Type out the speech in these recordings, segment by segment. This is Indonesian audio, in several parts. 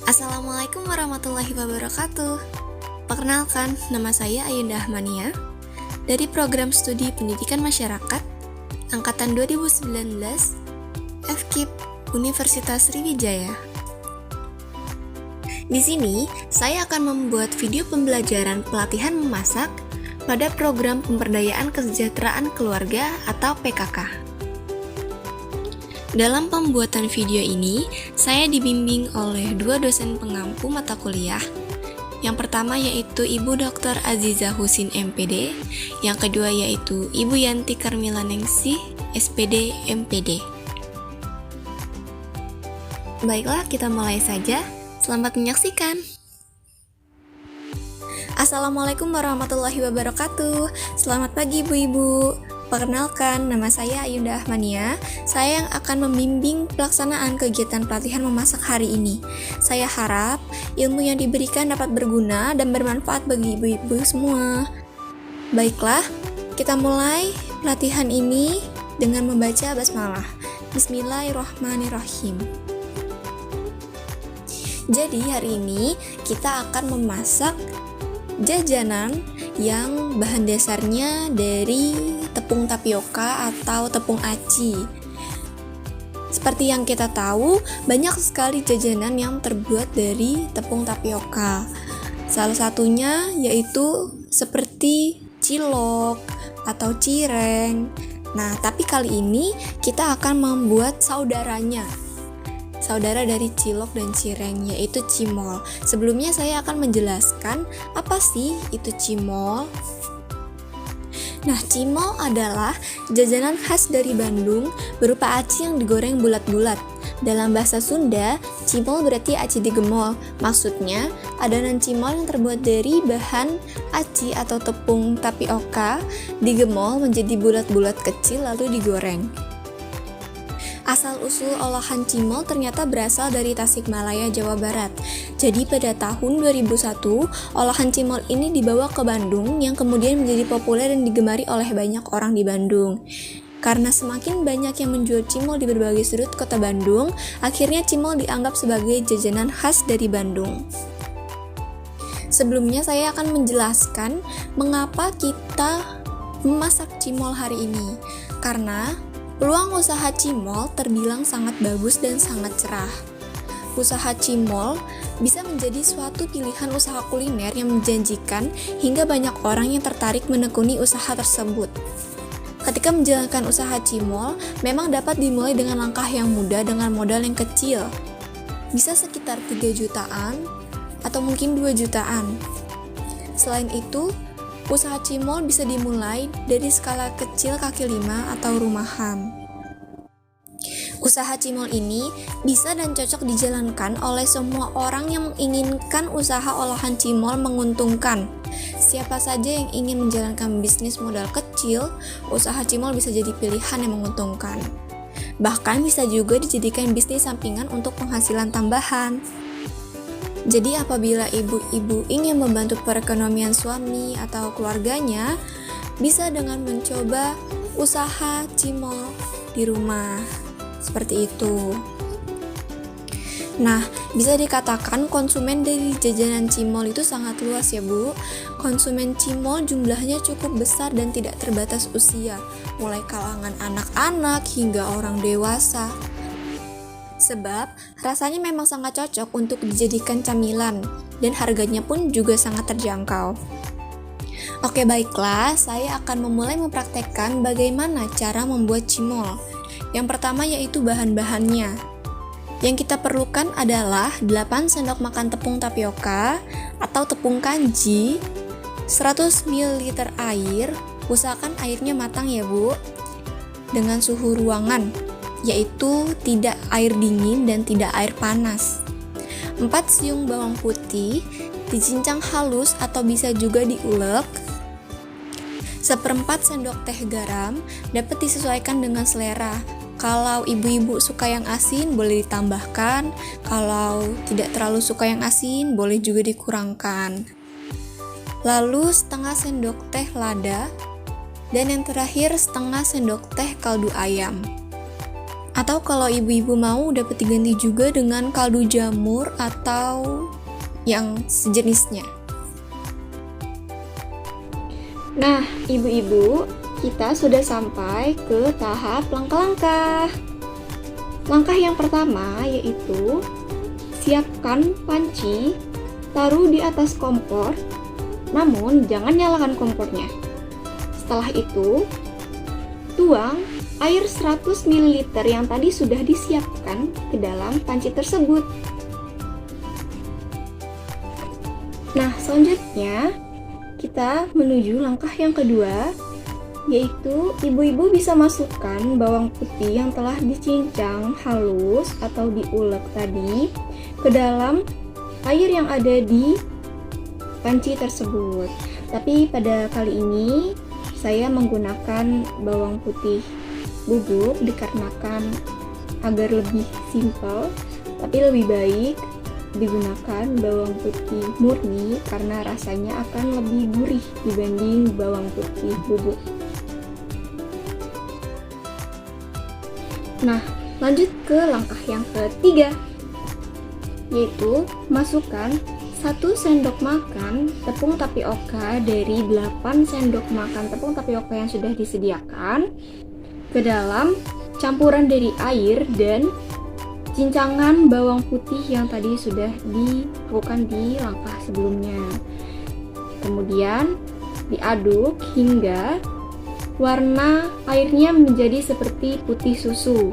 Assalamualaikum warahmatullahi wabarakatuh. Perkenalkan, nama saya Ayunda Ahmania dari Program Studi Pendidikan Masyarakat Angkatan 2019 FKIP Universitas Sriwijaya. Di sini, saya akan membuat video pembelajaran pelatihan memasak pada Program Pemberdayaan Kesejahteraan Keluarga atau PKK. Dalam pembuatan video ini, saya dibimbing oleh dua dosen pengampu mata kuliah. Yang pertama yaitu Ibu Dr. Aziza Husin MPD, yang kedua yaitu Ibu Yanti Karmila Ningsih, SPD MPD. Baiklah, kita mulai saja. Selamat menyaksikan. Assalamualaikum warahmatullahi wabarakatuh. Selamat pagi Ibu-Ibu. Perkenalkan, nama saya Ayunda Ahmania. Saya yang akan membimbing pelaksanaan kegiatan pelatihan memasak hari ini. Saya harap ilmu yang diberikan dapat berguna dan bermanfaat bagi ibu-ibu semua. Baiklah, kita mulai pelatihan ini dengan membaca basmalah. Bismillahirrahmanirrahim. Jadi hari ini kita akan memasak jajanan yang bahan dasarnya dari tepung tapioka atau tepung aci. Seperti yang kita tahu, banyak sekali jajanan yang terbuat dari tepung tapioka. Salah satunya yaitu seperti cilok atau cireng. Nah, tapi kali ini kita akan membuat saudara dari cilok dan cireng, yaitu cimol. Sebelumnya saya akan menjelaskan apa sih itu cimol. Nah, cimol adalah jajanan khas dari Bandung berupa aci yang digoreng bulat-bulat. Dalam bahasa Sunda, cimol berarti aci digemol. Maksudnya, adonan cimol yang terbuat dari bahan aci atau tepung tapioka digemol menjadi bulat-bulat kecil lalu digoreng. Asal-usul olahan cimol ternyata berasal dari Tasikmalaya, Jawa Barat. Jadi pada tahun 2001, olahan cimol ini dibawa ke Bandung yang kemudian menjadi populer dan digemari oleh banyak orang di Bandung. Karena semakin banyak yang menjual cimol di berbagai sudut kota Bandung, akhirnya cimol dianggap sebagai jajanan khas dari Bandung. Sebelumnya saya akan menjelaskan mengapa kita memasak cimol hari ini. Karena peluang usaha cimol terbilang sangat bagus dan sangat cerah. Usaha cimol bisa menjadi suatu pilihan usaha kuliner yang menjanjikan hingga banyak orang yang tertarik menekuni usaha tersebut. Ketika menjalankan usaha cimol, memang dapat dimulai dengan langkah yang mudah dengan modal yang kecil. Bisa sekitar 3 jutaan atau mungkin 2 jutaan. Selain itu, usaha cimol bisa dimulai dari skala kecil kaki lima atau rumahan. Usaha cimol ini bisa dan cocok dijalankan oleh semua orang yang menginginkan usaha olahan cimol menguntungkan. Siapa saja yang ingin menjalankan bisnis modal kecil, usaha cimol bisa jadi pilihan yang menguntungkan. Bahkan bisa juga dijadikan bisnis sampingan untuk penghasilan tambahan. Jadi apabila ibu-ibu ingin membantu perekonomian suami atau keluarganya, bisa dengan mencoba usaha cimol di rumah. Seperti itu. Nah, bisa dikatakan konsumen dari jajanan cimol itu sangat luas ya Bu. Konsumen cimol jumlahnya cukup besar dan tidak terbatas usia, mulai kalangan anak-anak hingga orang dewasa. Sebab rasanya memang sangat cocok untuk dijadikan camilan dan harganya pun juga sangat terjangkau. Oke baiklah, saya akan memulai mempraktekkan bagaimana cara membuat cimol. Yang pertama yaitu bahan-bahannya. Yang kita perlukan adalah 8 sendok makan tepung tapioka atau tepung kanji, 100 ml air, usahakan airnya matang ya Bu, dengan suhu ruangan, yaitu tidak air dingin dan tidak air panas. 4 siung bawang putih, dicincang halus atau bisa juga diulek. 1/4 sendok teh garam, dapat disesuaikan dengan selera. Kalau ibu-ibu suka yang asin, boleh ditambahkan. Kalau tidak terlalu suka yang asin, boleh juga dikurangkan. Lalu setengah sendok teh lada, dan yang terakhir setengah sendok teh kaldu ayam. Atau kalau ibu-ibu mau dapat diganti juga dengan kaldu jamur atau yang sejenisnya. Nah, ibu-ibu, kita sudah sampai ke tahap langkah-langkah. Langkah yang pertama yaitu siapkan panci, taruh di atas kompor, namun jangan nyalakan kompornya. Setelah itu, tuang air 100 ml yang tadi sudah disiapkan ke dalam panci tersebut. Nah, selanjutnya kita menuju langkah yang kedua, yaitu ibu-ibu bisa masukkan bawang putih yang telah dicincang halus atau diulek tadi ke dalam air yang ada di panci tersebut. Tapi pada kali ini saya menggunakan bawang putih bubuk dikarenakan agar lebih simpel, tapi lebih baik digunakan bawang putih murni karena rasanya akan lebih gurih dibanding bawang putih bubuk. Nah, lanjut ke langkah yang ketiga, yaitu masukkan 1 sendok makan tepung tapioka dari 8 sendok makan tepung tapioka yang sudah disediakan ke dalam campuran dari air dan cincangan bawang putih yang tadi sudah dilakukan di langkah sebelumnya. Kemudian diaduk hingga warna airnya menjadi seperti putih susu.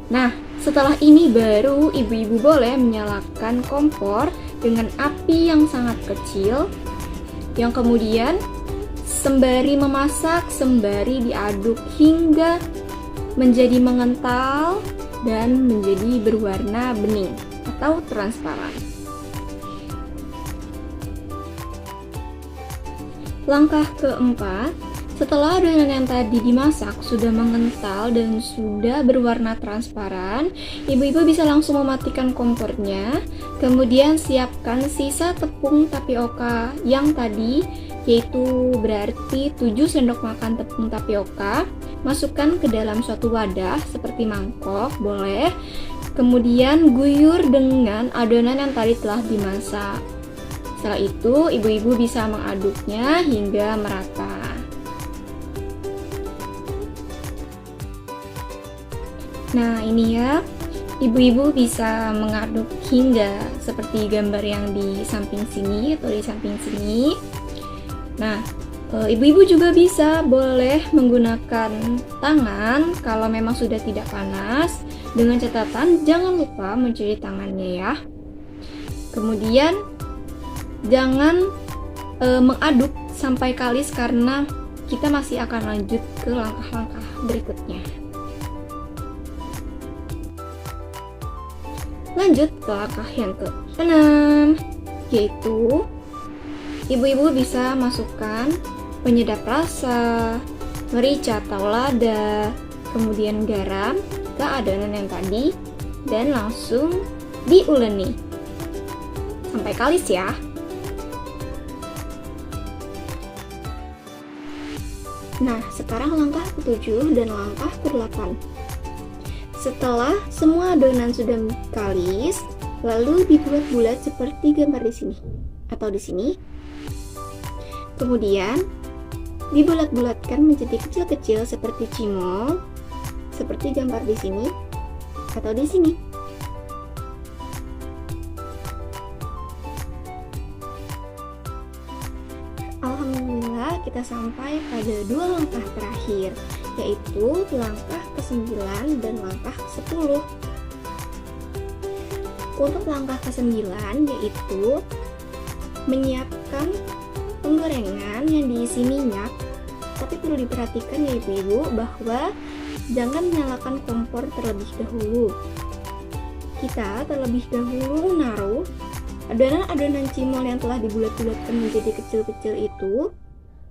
Nah, setelah ini baru ibu-ibu boleh menyalakan kompor dengan api yang sangat kecil, yang kemudian sembari memasak, sembari diaduk hingga menjadi mengental dan menjadi berwarna bening atau transparan. Langkah keempat, setelah adonan yang tadi dimasak sudah mengental dan sudah berwarna transparan, ibu-ibu bisa langsung mematikan kompornya. Kemudian siapkan sisa tepung tapioka yang tadi, yaitu berarti 7 sendok makan tepung tapioka. Masukkan ke dalam suatu wadah seperti mangkok, boleh. Kemudian guyur dengan adonan yang tadi telah dimasak. Setelah itu, ibu-ibu bisa mengaduknya hingga merata. Nah, ini ya, ibu-ibu bisa mengaduk hingga seperti gambar yang di samping sini atau di samping sini. Nah, ibu-ibu juga bisa boleh menggunakan tangan kalau memang sudah tidak panas, dengan catatan jangan lupa mencuci tangannya ya. Kemudian jangan mengaduk sampai kalis karena kita masih akan lanjut ke langkah-langkah berikutnya. Lanjut ke langkah yang ke-6, yaitu ibu-ibu bisa masukkan penyedap rasa, merica atau lada, kemudian garam ke adonan yang tadi dan langsung diuleni sampai kalis ya. Nah, sekarang langkah ke-7 dan langkah ke-8. Setelah semua adonan sudah kalis, lalu dibulat-bulat seperti gambar di sini atau di sini. Kemudian dibulat-bulatkan menjadi kecil-kecil seperti cimol, seperti gambar di sini atau di sini. Alhamdulillah, kita sampai pada 2 langkah terakhir, yaitu langkah ke-9 dan langkah ke-10. Untuk langkah ke-9 yaitu menyiapkan penggorengan yang diisi minyak, tapi perlu diperhatikan ya ibu-ibu bahwa jangan menyalakan kompor terlebih dahulu. Kita terlebih dahulu menaruh adonan-adonan cimol yang telah dibulat-bulatkan menjadi kecil-kecil itu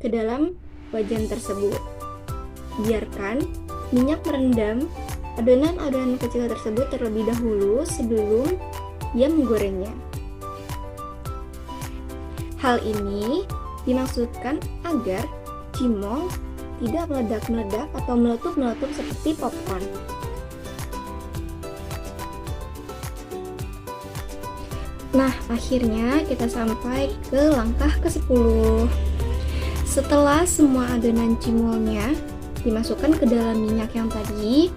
ke dalam wajan tersebut. Biarkan minyak merendam adonan-adonan kecil tersebut terlebih dahulu sebelum ia menggorengnya. Hal ini dimaksudkan agar cimol tidak meledak-meledak atau meletup-meletup seperti popcorn. Nah, akhirnya kita sampai ke langkah ke-10. Setelah semua adonan cimolnya dimasukkan ke dalam minyak yang tadi,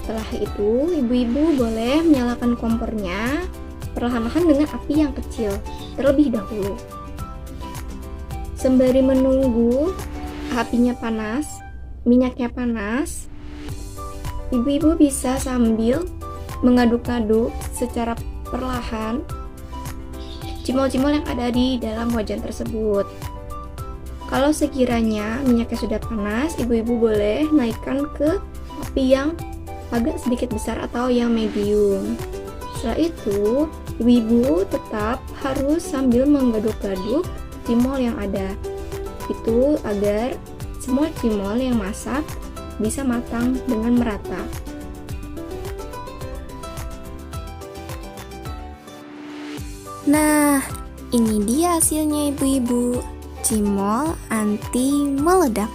setelah itu ibu-ibu boleh menyalakan kompornya perlahan-lahan dengan api yang kecil terlebih dahulu. Sembari menunggu apinya panas, minyaknya panas, ibu-ibu bisa sambil mengaduk-aduk secara perlahan cimol-cimol yang ada di dalam wajan tersebut. Kalau sekiranya minyaknya sudah panas, ibu-ibu boleh naikkan ke api yang agak sedikit besar atau yang medium. Setelah itu, ibu-ibu tetap harus sambil menggaduk-gaduk cimol yang ada. Itu agar semua cimol yang masak bisa matang dengan merata. Nah, ini dia hasilnya ibu-ibu. Cimol anti meledak.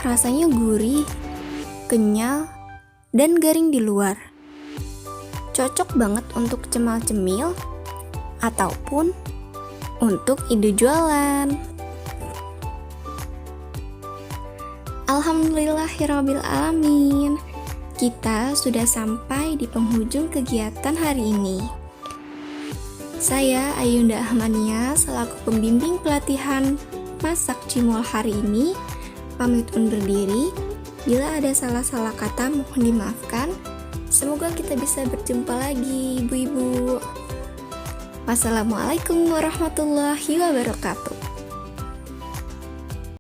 Rasanya gurih, kenyal, dan garing di luar. Cocok banget untuk cemil-cemil ataupun untuk ide jualan. Alhamdulillahirabbil alamin. Kita sudah sampai di penghujung kegiatan hari ini. Saya Ayunda Ahmania selaku pembimbing pelatihan masak cimol hari ini pamit undur diri. Bila ada salah-salah kata mohon dimaafkan. Semoga kita bisa berjumpa lagi ibu-ibu. Wassalamualaikum warahmatullahi wabarakatuh.